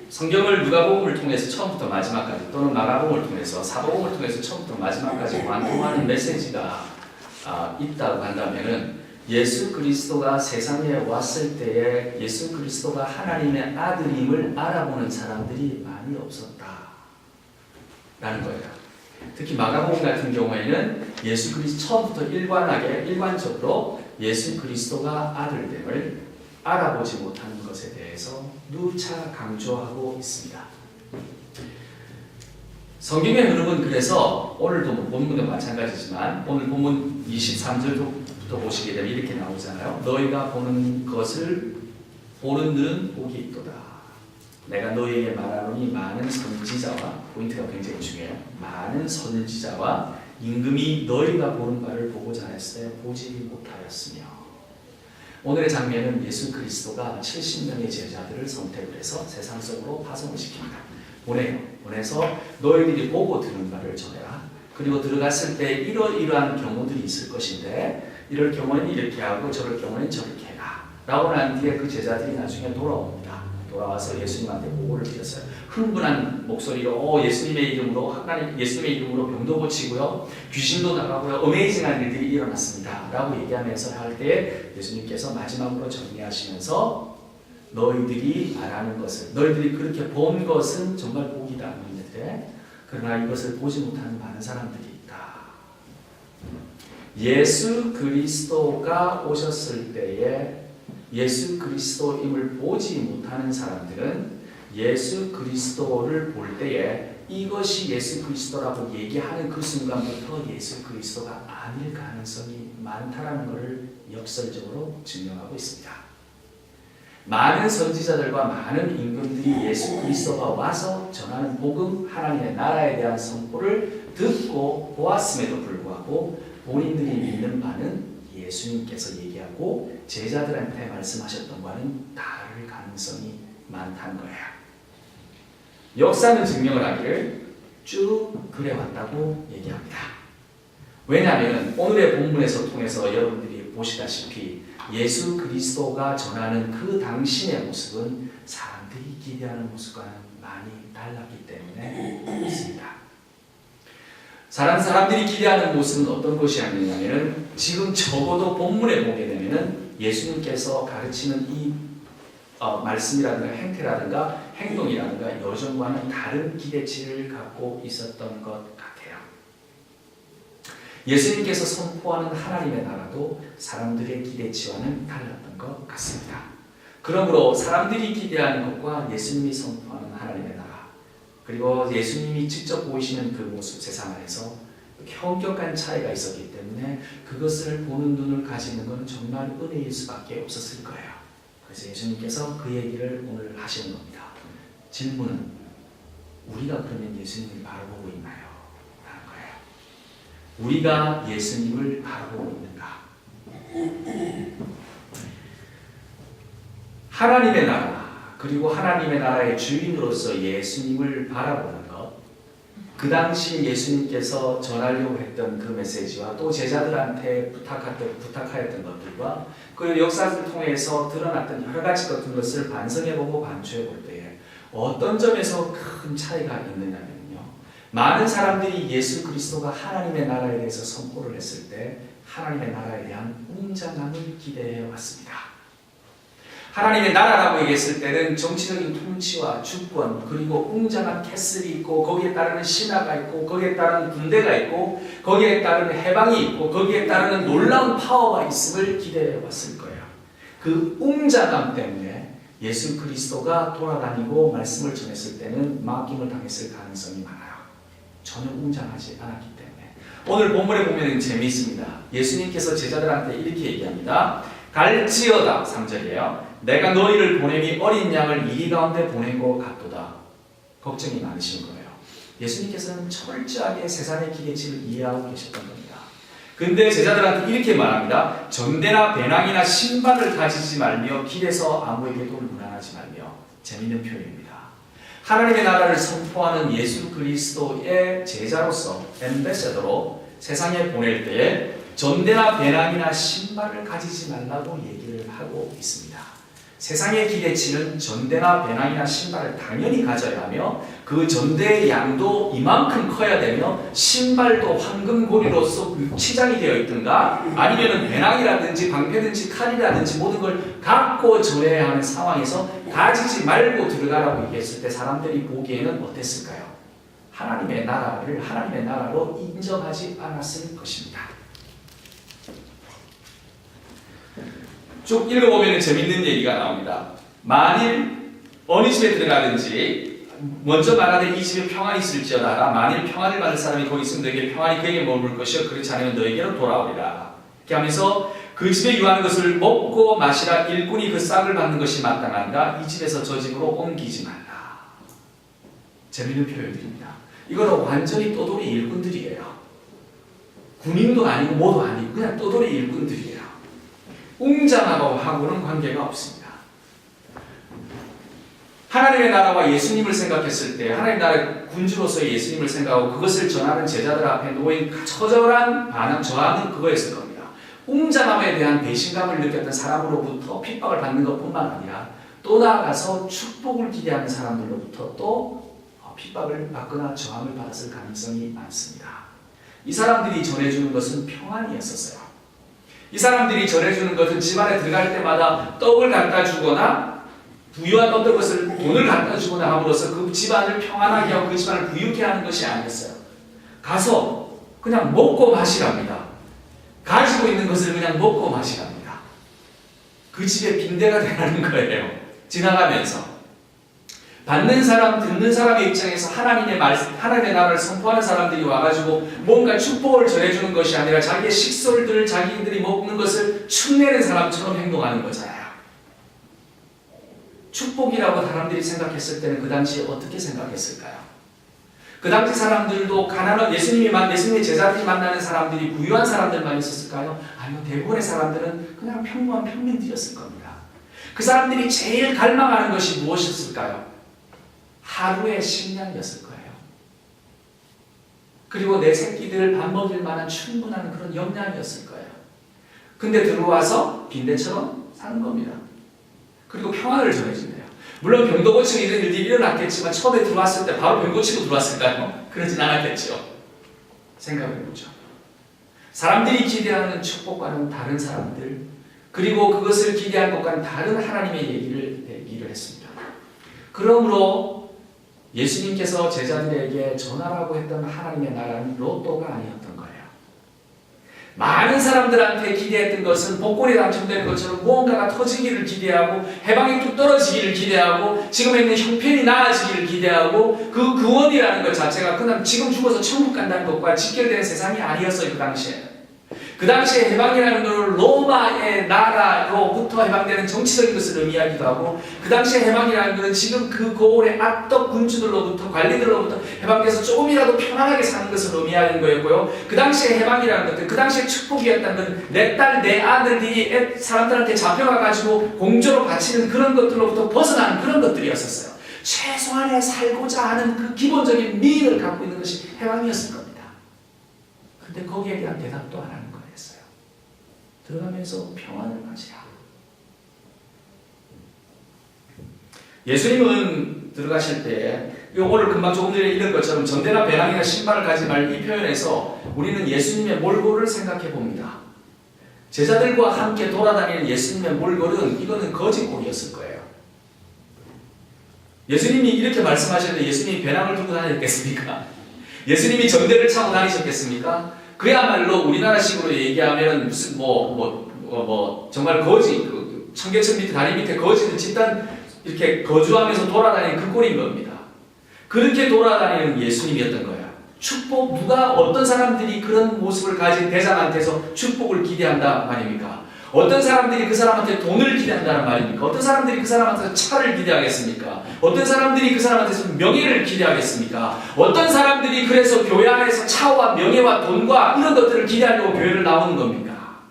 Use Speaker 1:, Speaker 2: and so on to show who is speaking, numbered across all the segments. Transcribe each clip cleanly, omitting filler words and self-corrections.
Speaker 1: 성경을 누가복음을 통해서 처음부터 마지막까지 또는 마가복음을 통해서 사복음을 통해서 처음부터 마지막까지 관통하는 메시지가 있다고 한다면은 예수 그리스도가 세상에 왔을 때에 예수 그리스도가 하나님의 아들임을 알아보는 사람들이 많이 없었다라는 거예요. 특히 마가복음 같은 경우에는 예수 그리스도 처음부터 일관적으로 예수 그리스도가 아들됨을 알아보지 못하는 것에 대해서 누차 강조하고 있습니다. 성경의 흐름은 그래서 오늘도 본문도 마찬가지지만 오늘 본문 23절부터 보시게 되면 이렇게 나오잖아요. 너희가 보는 것을 보는 눈은 복이 있도다. 내가 너희에게 말하노니 많은 선지자와, 포인트가 굉장히 중요해요. 많은 선지자와 임금이 너희가 보는 바를 보고자 했을 때 보지 못하였으며. 오늘의 장면은 예수 그리스도가 70명의 제자들을 선택을 해서 세상 속으로 파송을 시킵니다. 보내서 너희들이 보고 들은 바를 전해라. 그리고 들어갔을 때 이러이러한 경우들이 있을 것인데 이럴 경우에는 이렇게 하고 저럴 경우에는 저렇게 해라 라고 난 뒤에 그 제자들이 나중에 돌아옵니다. 돌아와서 예수님한테 보고를 드렸어요. 흥분한 목소리로 예수님의 이름으로 예수님의 이름으로 병도 고치고요, 귀신도 나가고요, 어메이징한 일들이 일어났습니다 라고 얘기하면서 할 때 예수님께서 마지막으로 정리하시면서 너희들이 말하는 것을, 너희들이 그렇게 본 것은 정말 복이다 했는데 그러나 이것을 보지 못하는 많은 사람들이 있다. 예수 그리스도가 오셨을 때에 예수 그리스도임을 보지 못하는 사람들은 예수 그리스도를 볼 때에 이것이 예수 그리스도라고 얘기하는 그 순간부터 예수 그리스도가 아닐 가능성이 많다는 것을 역설적으로 증명하고 있습니다. 많은 선지자들과 많은 임금들이 예수 그리스도가 와서 전하는 복음, 하나님의 나라에 대한 선포를 듣고 보았음에도 불구하고 본인들이 믿는 바는 예수님께서 얘기하고 제자들한테 말씀하셨던 바는 다를 가능성이 많다는 거예요. 역사는 증명을 하기를 쭉 그래왔다고 얘기합니다. 왜냐하면 오늘의 본문에서 통해서 여러분들이 보시다시피 예수 그리스도가 전하는 그 당신의 모습은 사람들이 기대하는 모습과는 많이 달랐기 때문에 그렇습니다. 사람들이 기대하는 모습은 어떤 것이었느냐면 지금 적어도 본문에 보게 되면 예수님께서 가르치는 이 말씀이라든가 행태라든가 행동이라든가 여정과는 다른 기대치를 갖고 있었던 것 같아요. 예수님께서 선포하는 하나님의 나라도 사람들의 기대치와는 달랐던 것 같습니다. 그러므로 사람들이 기대하는 것과 예수님이 선포하는 하나님의 나라, 그리고 예수님이 직접 보이시는 그 모습, 세상 안에서 현격한 차이가 있었기 때문에 그것을 보는 눈을 가지는 것은 정말 은혜일 수밖에 없었을 거예요. 그래서 예수님께서 그 얘기를 오늘 하시는 겁니다. 질문은 우리가 그러면 예수님을 바라보고 있나요? 라는 거예요. 우리가 예수님을 바라보고 있는가? 하나님의 나라, 그리고 하나님의 나라의 주인으로서 예수님을 바라보는 것, 그 당시 예수님께서 전하려고 했던 그 메시지와 또 제자들한테 부탁하였던 것들과 그 역사를 통해서 드러났던 여러 가지 것을 반성해보고 반추해볼 때에 어떤 점에서 큰 차이가 있느냐면요, 많은 사람들이 예수 그리스도가 하나님의 나라에 대해서 선포를 했을 때 하나님의 나라에 대한 웅장함을 기대해 왔습니다. 하나님의 나라라고 얘기했을 때는 정치적인 통치와 주권, 그리고 웅장한 캐슬이 있고 거기에 따르는 신화가 있고 거기에 따르는 군대가 있고 거기에 따르는 해방이 있고 거기에 따르는 놀라운 파워가 있음을 기대해 왔을 거예요. 그 웅장함 때문에 예수 그리스도가 돌아다니고 말씀을 전했을 때는 막힘을 당했을 가능성이 많아요. 전혀 웅장하지 않았기 때문에. 오늘 본문에 보면 재미있습니다. 예수님께서 제자들한테 이렇게 얘기합니다. 갈지어다, 3절이에요. 내가 너희를 보냄이 어린 양을 이리 가운데 보낸 것 같도다. 걱정이 많으신 거예요. 예수님께서는 철저하게 세상의 기대치를 이해하고 계셨던 겁니다. 근데 제자들한테 이렇게 말합니다. 전대나 배낭이나 신발을 가지지 말며 길에서 아무에게도 무난하지 말며. 재미있는 표현입니다. 하나님의 나라를 선포하는 예수 그리스도의 제자로서 엠베서더로 세상에 보낼 때에 전대나 배낭이나 신발을 가지지 말라고 얘기를 하고 있습니다. 세상의 기대치는 전대나 배낭이나 신발을 당연히 가져야 하며 그 전대의 양도 이만큼 커야 되며 신발도 황금고리로서 치장이 되어 있든가 아니면 배낭이라든지 방패든지 칼이라든지 모든 걸 갖고 전해야 하는 상황에서 가지지 말고 들어가라고 얘기했을 때 사람들이 보기에는 어땠을까요? 하나님의 나라를 하나님의 나라로 인정하지 않았을 것입니다. 쭉 읽어보면 재밌는 얘기가 나옵니다. 만일 어느 집에 들어가든지 먼저 말하되 이 집에 평안이 있을지어다. 만일 평안을 받을 사람이 거기 있으면 너에게 평안이 그에게 머물 것이요 그렇지 않으면 너에게로 돌아오리라. 이렇게 하면서 그 집에 유하는 것을 먹고 마시라. 일꾼이 그 싹을 받는 것이 마땅한가. 이 집에서 저 집으로 옮기지 말라. 재밌는 표현들입니다. 이거는 완전히 떠돌이 일꾼들이에요. 군인도 아니고 뭐도 아니고 그냥 떠돌이 일꾼들이에요. 웅장하고는 관계가 없습니다. 하나님의 나라와 예수님을 생각했을 때 하나님의 나라의 군주로서의 예수님을 생각하고 그것을 전하는 제자들 앞에 놓인 처절한 반항, 저항은 그거였을 겁니다. 웅장함에 대한 배신감을 느꼈던 사람으로부터 핍박을 받는 것뿐만 아니라 또 나아가서 축복을 기대하는 사람들로부터 또 핍박을 받거나 저항을 받았을 가능성이 많습니다. 이 사람들이 전해주는 것은 평안이었었어요. 이 사람들이 전해주는 것은 집안에 들어갈 때마다 떡을 갖다 주거나 부유한 어떤 것을 돈을 갖다 주거나 함으로써 그 집안을 평안하게 하고 그 집안을 부유케 하는 것이 아니었어요. 가서 그냥 먹고 마시랍니다. 가지고 있는 것을 그냥 먹고 마시랍니다. 그 집에 빈대가 되라는 거예요. 지나가면서. 받는 사람, 듣는 사람의 입장에서 하나님의 나라를 선포하는 사람들이 와가지고 뭔가 축복을 전해주는 것이 아니라 자기의 식솔들을 자기들이 먹는 것을 축내는 사람처럼 행동하는 거잖아요. 축복이라고 사람들이 생각했을 때는 그 당시에 어떻게 생각했을까요? 그 당시 사람들도 가난한 예수님의 제자들이 만나는 사람들이 부유한 사람들만 있었을까요? 아니요, 대부분의 사람들은 그냥 평범한 평민들이었을 겁니다. 그 사람들이 제일 갈망하는 것이 무엇이었을까요? 하루의 식량이었을 거예요. 그리고 내 새끼들 밥 먹일 만한 충분한 그런 영양이었을 거예요. 근데 들어와서 빈대처럼 사는 겁니다. 그리고 평안을 전해준대요. 물론 병도 고치고 이런 일들이 일어났겠지만 처음에 들어왔을 때 바로 병 고치고 들어왔을까요? 그러진 않았겠죠. 생각해보죠. 사람들이 기대하는 축복과는 다른 사람들, 그리고 그것을 기대한 것과는 다른 하나님의 얘기를 했습니다. 그러므로 예수님께서 제자들에게 전하라고 했던 하나님의 나라는 로또가 아니었던 거예요. 많은 사람들한테 기대했던 것은 복권에 당첨되는 것처럼 무언가가 터지기를 기대하고 해방이 뚝 떨어지기를 기대하고 지금에 있는 형편이 나아지기를 기대하고 그 구원이라는 것 자체가 그냥 지금 죽어서 천국 간다는 것과 직결되는 세상이 아니었어요. 그 당시에. 그 당시에 해방이라는 것을 로마의 나라로부터 해방되는 정치적인 것을 의미하기도 하고 그 당시에 해방이라는 것은 지금 그 고을의 악덕 군주들로부터 관리들로부터 해방돼서 조금이라도 편안하게 사는 것을 의미하는 거였고요. 그 당시에 해방이라는 것들, 그 당시에 축복이었다는 것은 내 딸, 내 아들이 사람들한테 잡혀가가지고 공조로 바치는 그런 것들로부터 벗어나는 그런 것들이었었어요. 최소한의 살고자 하는 그 기본적인 미인을 갖고 있는 것이 해방이었을 겁니다. 근데 거기에 대한 대답도 안 하는 거예요. 들어가면서 평안을 가지라. 예수님은 들어가실 때 오늘 금방 조금 전에 읽은 것처럼 전대나 배낭이나 신발을 가지 말 이 표현에서 우리는 예수님의 몰골을 생각해 봅니다. 제자들과 함께 돌아다니는 예수님의 몰골은 이거는 거짓골이었을 거예요. 예수님이 이렇게 말씀하셨는데 예수님이 배낭을 들고 다녔겠습니까? 예수님이 전대를 차고 다니셨겠습니까? 그야말로 우리나라식으로 얘기하면 무슨 정말 거지 청계천 밑에 다리 밑에 거지들 집단 이렇게 거주하면서 돌아다니는 그 꼴인 겁니다. 그렇게 돌아다니는 예수님이었던 거예요. 축복 누가 어떤 사람들이 그런 모습을 가진 대장한테서 축복을 기대한다 말입니까? 어떤 사람들이 그 사람한테 돈을 기대한다는 말입니까? 어떤 사람들이 그 사람한테서 차를 기대하겠습니까? 어떤 사람들이 그 사람한테서 명예를 기대하겠습니까? 어떤 사람들이 그래서 교회 안에서 차와 명예와 돈과 이런 것들을 기대하려고 교회를 나오는 겁니까?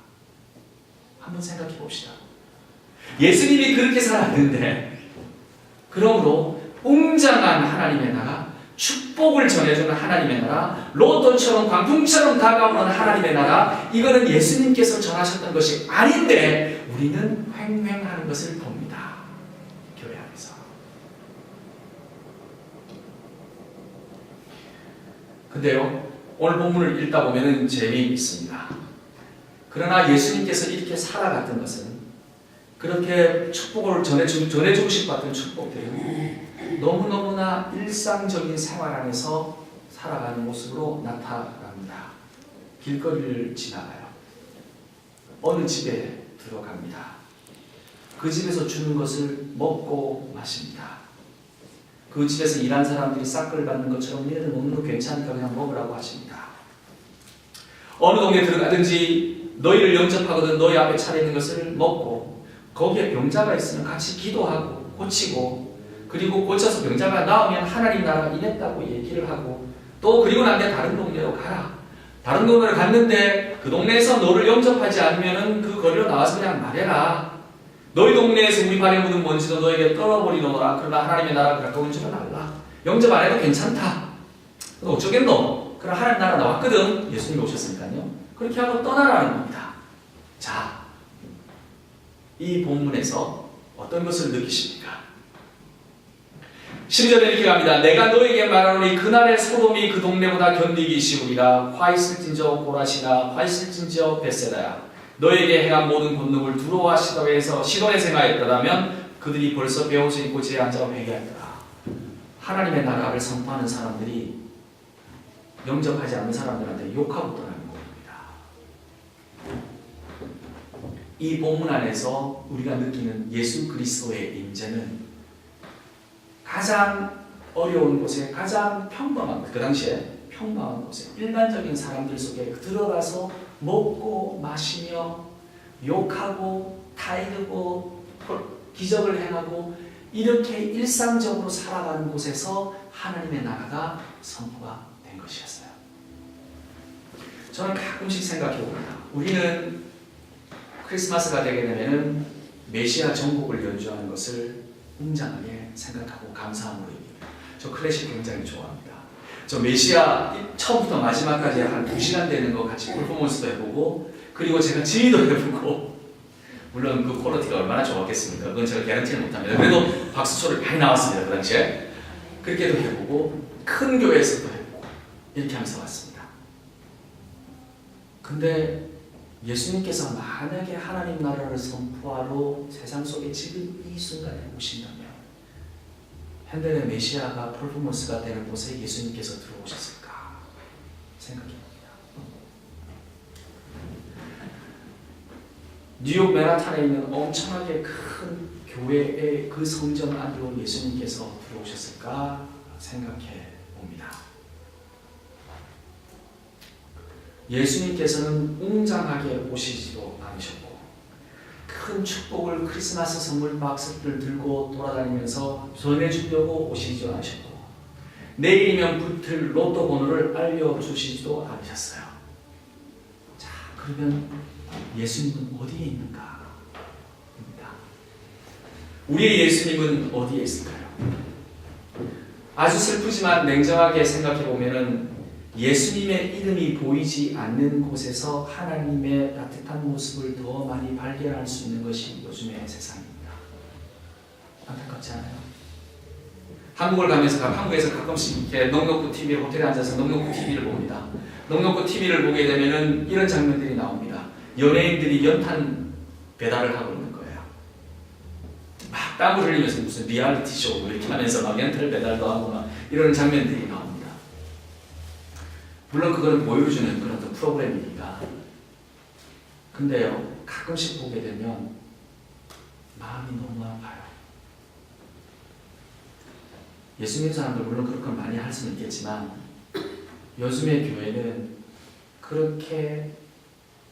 Speaker 1: 한번 생각해 봅시다. 예수님이 그렇게 살았는데 그러므로 웅장한 하나님의 나라, 축복을 전해주는 하나님의 나라, 로또처럼 광풍처럼 다가오는 하나님의 나라, 이거는 예수님께서 전하셨던 것이 아닌데 우리는 횡행하는 것을 봅니다. 근데요, 오늘 본문을 읽다 보면 재미있습니다. 그러나 예수님께서 이렇게 살아갔던 것은 그렇게 축복을 전해주고 싶었던 축복들은 너무너무나 일상적인 생활 안에서 살아가는 모습으로 나타납니다. 길거리를 지나가요. 어느 집에 들어갑니다. 그 집에서 주는 것을 먹고 마십니다. 그 집에서 일한 사람들이 싹을 받는 것처럼 얘네들 먹는 거 괜찮으니까 그냥 먹으라고 하십니다. 어느 동네 들어가든지 너희를 영접하거든 너희 앞에 차려있는 것을 먹고 거기에 병자가 있으면 같이 기도하고 고치고 그리고 고쳐서 병자가 나으면 하나님 나라가 임했다고 얘기를 하고 또 그리고 난 뒤에 다른 동네로 가라. 다른 동네로 갔는데 그 동네에서 너를 영접하지 않으면 그 거리로 나와서 그냥 말해라. 너희 동네에서 우리 발에 묻은 먼지도 너에게 떨어버리노라. 그러나 하나님의 나라가 가까운 줄은 알라. 영접 안 해도 괜찮다. 너 어쩌겠노? 그럼 하나님 나라 나왔거든. 예수님이 오셨으니까요. 그렇게 하고 떠나라는 겁니다. 자, 이 본문에서 어떤 것을 느끼십니까? 12절에 이렇게 갑니다. 내가 너에게 말하노니 그날의 소돔이 그 동네보다 견디기 쉬우리라. 화 있을진저 고라시나 화 있을진저 벳세다야. 너에게 행한 모든 권능을 두로와 시돈에서 행하였더라면 그들이 벌써 배옷을 입고 지에 앉아 회개하였더라. 하나님의 나라를 선포하는 사람들이 영접하지 않는 사람들한테 욕하고 떠나는 겁니다. 이 본문 안에서 우리가 느끼는 예수 그리스도의 임재는 가장 어려운 곳에 가장 평범한 그 당시에 평범한 곳에 일반적인 사람들 속에 들어가서 먹고 마시며 욕하고 타이르고 기적을 행하고 이렇게 일상적으로 살아가는 곳에서 하나님의 나라가 선포가 된 것이었어요. 저는 가끔씩 생각해 봅니다. 우리는 크리스마스가 되게 되면은 메시아 전곡을 연주하는 것을 웅장하게 생각하고 감사함으로 여깁니다. 저 클래식 굉장히 좋아합니다. 저 메시아 처음부터 마지막까지 한 2시간 되는 거 같이 퍼포먼스도 해보고 그리고 제가 지휘도 해보고 물론 그 퀄리티가 얼마나 좋았겠습니까? 그건 제가 개런티는 못합니다. 그래도 박수초를 많이 나왔습니다. 그 당시에 그렇게도 해보고 큰 교회에서도 해보고 이렇게 하면서 왔습니다. 근데 예수님께서 만약에 하나님 나라를 선포하러 세상 속에 지금 이 순간에 오신다면 현대의 메시아가 퍼포먼스가 되는 곳에 예수님께서 들어오셨을까 생각해봅니다. 뉴욕 맨하탄에 있는 엄청나게 큰 교회의 그 성전 안으로 예수님께서 들어오셨을까 생각해봅니다. 예수님께서는 웅장하게 오시지도 않으셨고 큰 축복을 크리스마스 선물 박스를 들고 돌아다니면서 전해주려고 오시지도 않으셨고 내일이면 붙을 로또 번호를 알려주시지도 않으셨어요. 자, 그러면 예수님은 어디에 있는가? 입니다. 우리의 예수님은 어디에 있을까요? 아주 슬프지만 냉정하게 생각해보면 예수님의 이름이 보이지 않는 곳에서 하나님의 따뜻한 모습을 더 많이 발견할 수 있는 것이 요즘의 세상입니다. 안타깝지 않아요? 한국을 가면서 한국에서 가끔씩 이렇게 넉넉구 TV 호텔에 앉아서 넉넉구 TV를 봅니다. 넉넉구 TV를 보게 되면은 이런 장면들이 나옵니다. 연예인들이 연탄 배달을 하고 있는 거예요. 막 땀을 흘리면서 무슨 리얼리티 쇼 이렇게 하면서 막 연탄 배달도 하고 막 이런 장면들이 나옵니다. 물론 그거는 보여주는 그런 어떤 프로그램이니까. 근데요, 가끔씩 보게 되면 마음이 너무 아파요. 예수 믿는 사람들 물론 그렇게 많이 할 수는 있겠지만 요즘의 교회는 그렇게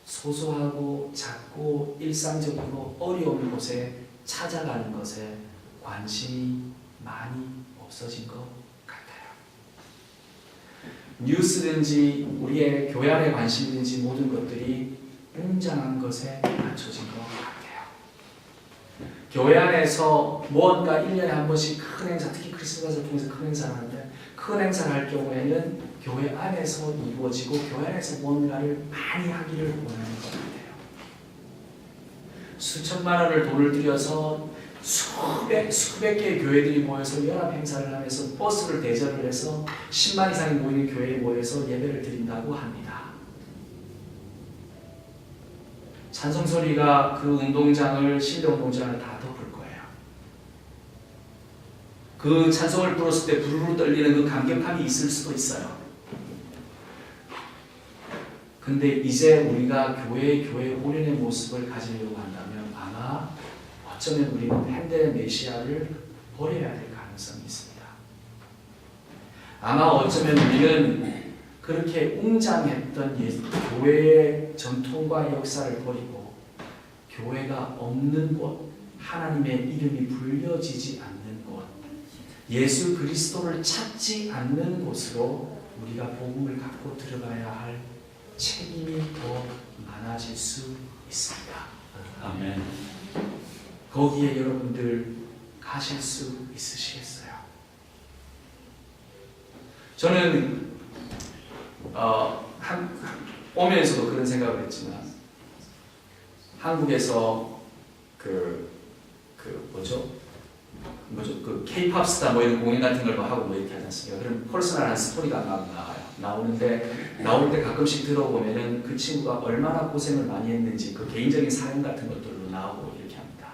Speaker 1: 소소하고 작고 일상적이고 어려운 곳에 찾아가는 것에 관심이 많이 없어진 것 같아요. 뉴스든지 우리의 교회 안의 관심이든지 모든 것들이 웅장한 것에 맞춰진 것 같아요. 교회 안에서 무언가 1년에 한 번씩 큰 행사, 특히 크리스마스를 통해서 큰 행사를 하는데 큰 행사를 할 경우에는 교회 안에서 이루어지고 교회 안에서 무언가를 많이 하기를 원하는 것 같아요. 수천만 원을 돈을 들여서 수백 개의 교회들이 모여서 연합 행사를 하면서 버스를 대절을 해서 10만 이상이 모이는 교회에 모여서 예배를 드린다고 합니다. 찬송 소리가 그 운동장을, 실내 운동장을 다 덮을 거예요. 그 찬송을 불었을 때 부르르 떨리는 그 감격함이 있을 수도 있어요. 근데 이제 우리가 교회 혼인의 모습을 가지려고 한다면 아마 어쩌면 우리는 현대 메시아를 버려야 될 가능성이 있습니다. 아마 어쩌면 우리는 그렇게 웅장했던 교회의 전통과 역사를 버리고 교회가 없는 곳, 하나님의 이름이 불려지지 않는 곳, 예수 그리스도를 찾지 않는 곳으로 우리가 복음을 갖고 들어가야 할 책임이 더 많아질 수 있습니다.
Speaker 2: 아멘.
Speaker 1: 거기에 여러분들 가실 수 있으시겠어요? 저는 오면서도 그런 생각을 했지만 한국에서 그 K-팝 스타 뭐 이런 공연 같은 걸 하고 뭐 이렇게 하지 않습니까? 그럼 퍼스널한 스토리가 나오는데 나올 때 가끔씩 들어보면은 그 친구가 얼마나 고생을 많이 했는지 그 개인적인 사연 같은 것들로 나오고 이렇게 합니다.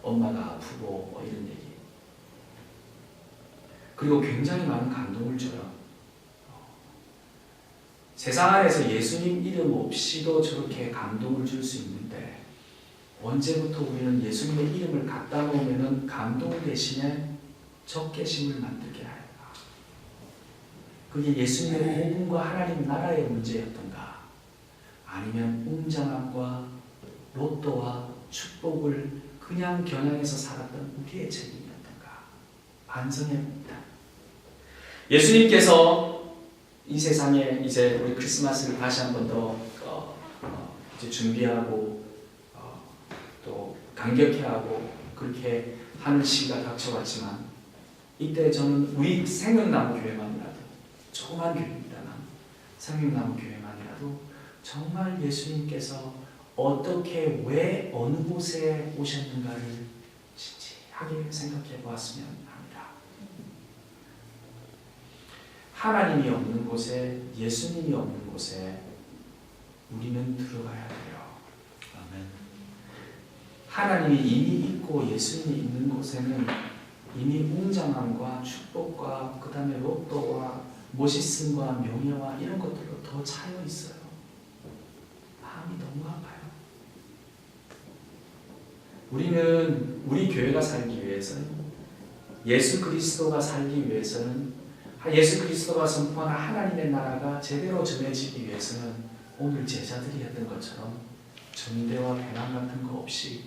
Speaker 1: 엄마가 아프고 뭐 이런 얘기. 그리고 굉장히 많은 감동을 줘요. 세상 안에서 예수님 이름 없이도 저렇게 감동을 줄 수 있는데 언제부터 우리는 예수님의 이름을 갖다 놓으면 감동 대신에 적개심을 만들게 할까? 그게 예수님의 복음과 하나님 나라의 문제였던가? 아니면 웅장함과 로또와 축복을 그냥 겨냥해서 살았던 우리의 책임이었던가? 반성해 봅니다. 예수님께서 이 세상에 이제 우리 크리스마스를 다시 한 번 더 이제 준비하고 또 감격해하고 그렇게 하는 시기가 닥쳐왔지만 이때 저는 우리 생명나무 교회만이라도 조그만 교회입니다만 생명나무 교회만이라도 정말 예수님께서 어떻게 왜 어느 곳에 오셨는가를 진지하게 생각해 보았으면 합니다. 하나님이 없는 곳에 예수님이 없는 곳에 우리는 들어가야 돼요.
Speaker 2: 아멘.
Speaker 1: 하나님이 이미 있고 예수님이 있는 곳에는 이미 웅장함과 축복과 그 다음에 로또와 멋있음과 명예와 이런 것들로 더 차여 있어요. 마음이 너무 아파요. 우리는 우리 교회가 살기 위해서는 예수 그리스도가 살기 위해서는 예수 그리스도가 선포하는 하나님의 나라가 제대로 전해지기 위해서는 오늘 제자들이 했던 것처럼 전대와 배낭 같은 거 없이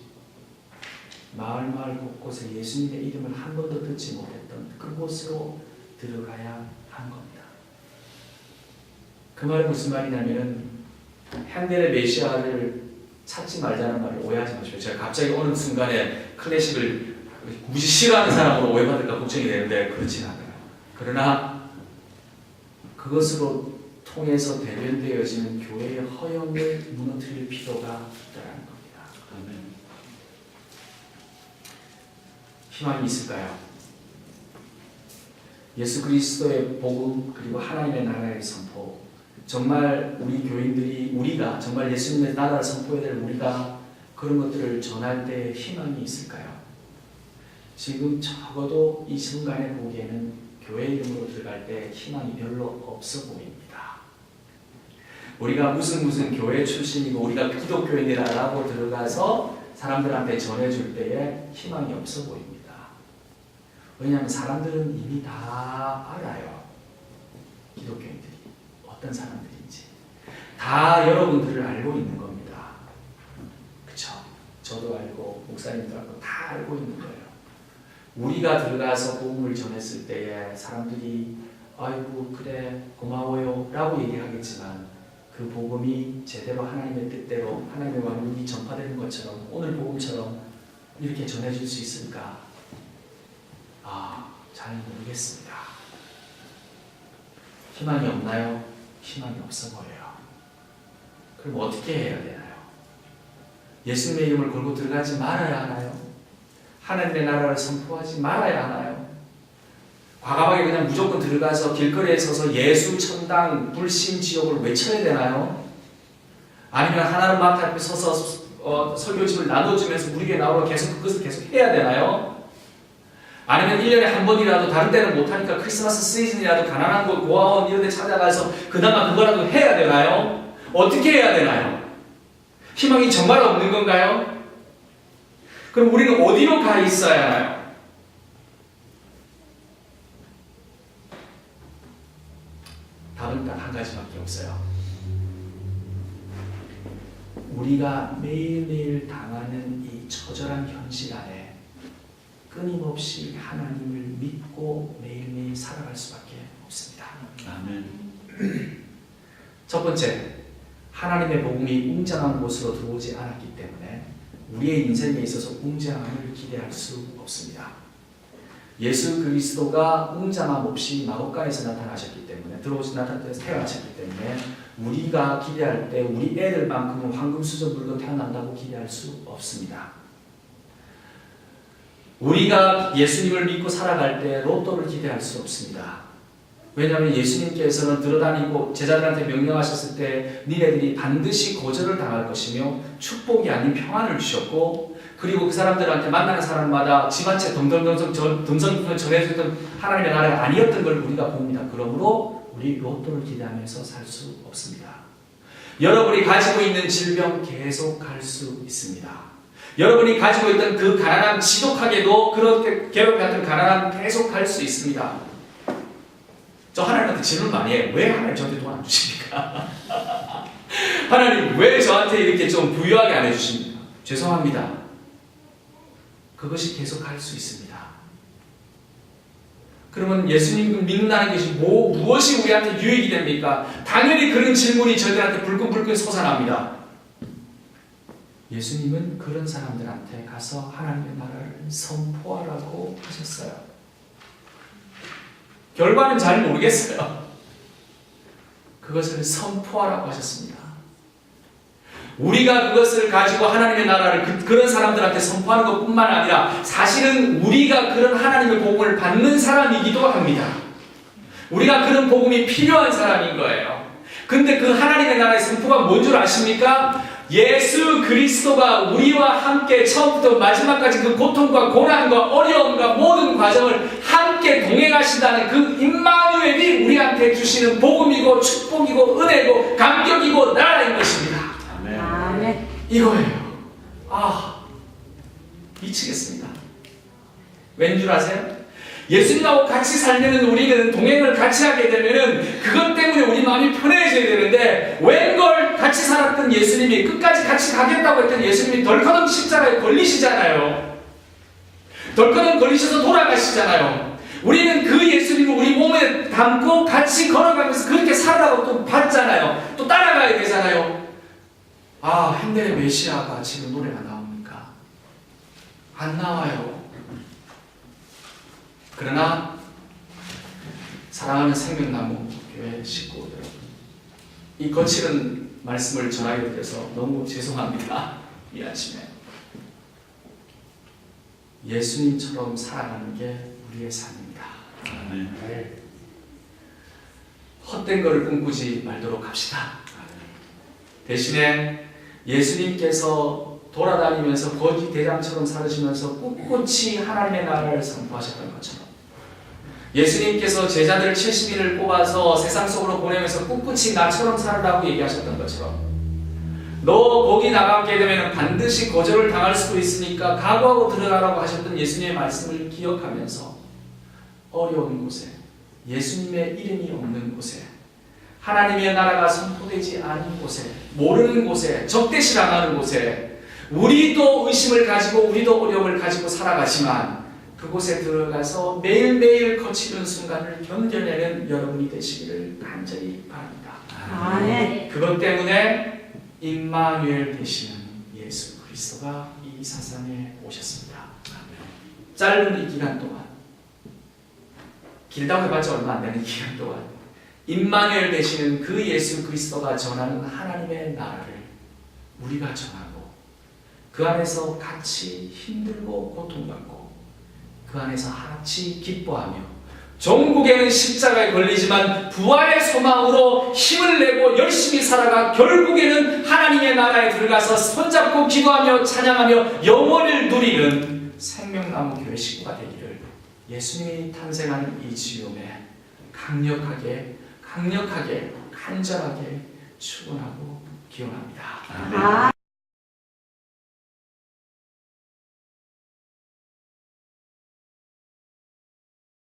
Speaker 1: 마을 곳곳에 예수님의 이름을 한 번도 듣지 못했던 그곳으로 들어가야 한 겁니다. 그 말은 무슨 말이냐면 현대의 메시아를 찾지 말자는 말을 오해하지 마십시오. 제가 갑자기 어느 순간에 클래식을 무지 싫어하는 사람으로 오해받을까 걱정이 되는데 그렇진 않아요. 그러나 그것으로 통해서 대변되어지는 교회의 허영을 무너뜨릴 필요가 있다는 겁니다.
Speaker 2: 아멘.
Speaker 1: 희망이 있을까요? 예수 그리스도의 복음 그리고 하나님의 나라의 선포, 정말 우리 교인들이 우리가 정말 예수님의 나라를 선포해야 될 우리가 그런 것들을 전할 때 희망이 있을까요? 지금 적어도 이 순간에 보기에는 교회 이름으로 들어갈 때 희망이 별로 없어 보입니다. 우리가 무슨 교회 출신이고 우리가 기독교인이라고 들어가서 사람들한테 전해줄 때에 희망이 없어 보입니다. 왜냐하면 사람들은 이미 다 알아요. 기독교인들이 어떤 사람들인지 다 여러분들을 알고 있는 겁니다. 그쵸? 저도 알고 목사님도 알고 다 알고 있는 거예요. 우리가 들어가서 복음을 전했을 때에 사람들이 아이고 그래 고마워요 라고 얘기하겠지만 그 복음이 제대로 하나님의 뜻대로 하나님의 왕국이 전파되는 것처럼 오늘 복음처럼 이렇게 전해줄 수 있을까? 잘 모르겠습니다. 희망이 없나요? 희망이 없어 보여요. 그럼 어떻게 해야 되나요? 예수님의 이름을 걸고 들어가지 말아야 하나요? 하나님의 나라를 선포하지 말아야 하나요? 과감하게 그냥 무조건 들어가서 길거리에 서서 예수 천당 불신 지옥을 외쳐야 되나요? 아니면 하나님 마트 앞에 서서 설교집을 나눠주면서 우리에게 나오라 계속 그것을 계속 해야 되나요? 아니면 1년에 한 번이라도 다른 때는 못하니까 크리스마스 시즌이라도 가난한 곳 고아원 이런 데 찾아가서 그나마 그거라도 해야 되나요? 어떻게 해야 되나요? 희망이 정말 없는 건가요? 그럼 우리는 어디로 가 있어야 하나요? 답은 딱 한 가지밖에 없어요. 우리가 매일매일 당하는 이 처절한 현실 안에 끊임없이 하나님을 믿고 매일매일 살아갈 수밖에 없습니다.
Speaker 2: 아멘.
Speaker 1: 첫 번째, 하나님의 복음이 웅장한 곳으로 들어오지 않았기 때문에 우리의 인생에 있어서 웅장함을 기대할 수 없습니다. 예수 그리스도가 웅장함 없이 마법관에서 나타나셨기 때문에 태어나셨기 때문에 우리가 기대할 때 우리 애들만큼은 황금수저 물고 태어난다고 기대할 수 없습니다. 우리가 예수님을 믿고 살아갈 때 로또를 기대할 수 없습니다. 왜냐하면 예수님께서는 들어다니고 제자들한테 명령하셨을 때 니네들이 반드시 거절을 당할 것이며 축복이 아닌 평안을 주셨고, 그리고 그 사람들한테 만나는 사람마다 집 한 채 덤성덤성 전해주던 하나님의 나라가 아니었던 걸 우리가 봅니다. 그러므로 우리 로또를 기대하면서 살 수 없습니다. 여러분이 가지고 있는 질병 계속 갈 수 있습니다. 여러분이 가지고 있던 그 가난함, 지독하게도 그렇게 괴롭혔던 가난함 계속 갈 수 있습니다. 저 하나님한테 질문 많이 해요. 왜 하나님 저한테 돈 안 주십니까? 하나님 왜 저한테 이렇게 좀 부유하게 안 해주십니까? 죄송합니다. 그것이 계속 갈 수 있습니다. 그러면 예수님 믿는다는 것이 무엇이 우리한테 유익이 됩니까? 당연히 그런 질문이 저희들한테 불끈불끈 솟아납니다. 예수님은 그런 사람들한테 가서 하나님의 나라를 선포하라고 하셨어요. 결과는 잘 모르겠어요. 그것을 선포하라고 하셨습니다. 우리가 그것을 가지고 하나님의 나라를 그런 사람들한테 선포하는 것뿐만 아니라 사실은 우리가 그런 하나님의 복음을 받는 사람이기도 합니다. 우리가 그런 복음이 필요한 사람인 거예요. 근데 그 하나님의 나라의 선포가 뭔 줄 아십니까? 예수 그리스도가 우리와 함께 처음부터 마지막까지 그 고통과 고난과 어려움과 모든 과정을 함께 동행하신다는 그 임마누엘이 우리한테 주시는 복음이고 축복이고 은혜고 감격이고 나라인 것입니다.
Speaker 2: 아멘.
Speaker 1: 이거예요. 미치겠습니다. 왠 줄 아세요? 예수님하고 같이 살면은 우리는 동행을 같이 하게 되면은 그것 때문에 우리 마음이 편해져야 되는데, 웬걸 같이 살았던 예수님이, 끝까지 같이 가겠다고 했던 예수님이 덜커덩 십자가에 걸리시잖아요. 덜커덩 걸리셔서 돌아가시잖아요. 우리는 그 예수님을 우리 몸에 담고 같이 걸어가면서 그렇게 살아가고 또 봤잖아요. 또 따라가야 되잖아요. 핸델의 메시아가 지금 노래가 나옵니까? 안 나와요. 그러나 사랑하는 생명나무 교회 식구들, 이 거칠은 말씀을 전하게 돼서 너무 죄송합니다. 미안하시네요. 예수님처럼 살아가는 게 우리의 삶입니다.
Speaker 2: 아멘.
Speaker 1: 헛된 것을 꿈꾸지 말도록 합시다. 대신에 예수님께서 돌아다니면서 거지 대장처럼 살으시면서 꿋꿋이 하나님의 나라를 선포하셨던 것처럼, 예수님께서 제자들 70인을 뽑아서 세상 속으로 보내면서 꿋꿋이 나처럼 살으라고 얘기하셨던 것처럼, 너 거기 나가게 되면 반드시 거절을 당할 수도 있으니까 각오하고 들어가라고 하셨던 예수님의 말씀을 기억하면서 어려운 곳에, 예수님의 이름이 없는 곳에, 하나님의 나라가 선포되지 않은 곳에, 모르는 곳에, 적대시당하는 곳에 우리도 의심을 가지고 우리도 어려움을 가지고 살아가지만 그곳에 들어가서 매일매일 거치는 순간을 견뎌내는 여러분이 되시기를 간절히 바랍니다.
Speaker 3: 아멘.
Speaker 1: 그것 때문에 임마누엘 되시는 예수 그리스도가 이 세상에 오셨습니다. 짧은 이 기간 동안, 길다고 해봤자 얼마 안 되는 기간 동안 임마누엘 되시는 그 예수 그리스도가 전하는 하나님의 나라를 우리가 전하고 그 안에서 같이 힘들고 고통받고 그 안에서 같이 기뻐하며 종국에는 십자가에 걸리지만 부활의 소망으로 힘을 내고 열심히 살아가 결국에는 하나님의 나라에 들어가서 손잡고 기도하며 찬양하며 영원을 누리는 생명나무 교회 식구가 되기를 예수님이 탄생한 이 지음에 강력하게 간절하게 축원하고 기원합니다.
Speaker 2: 아멘.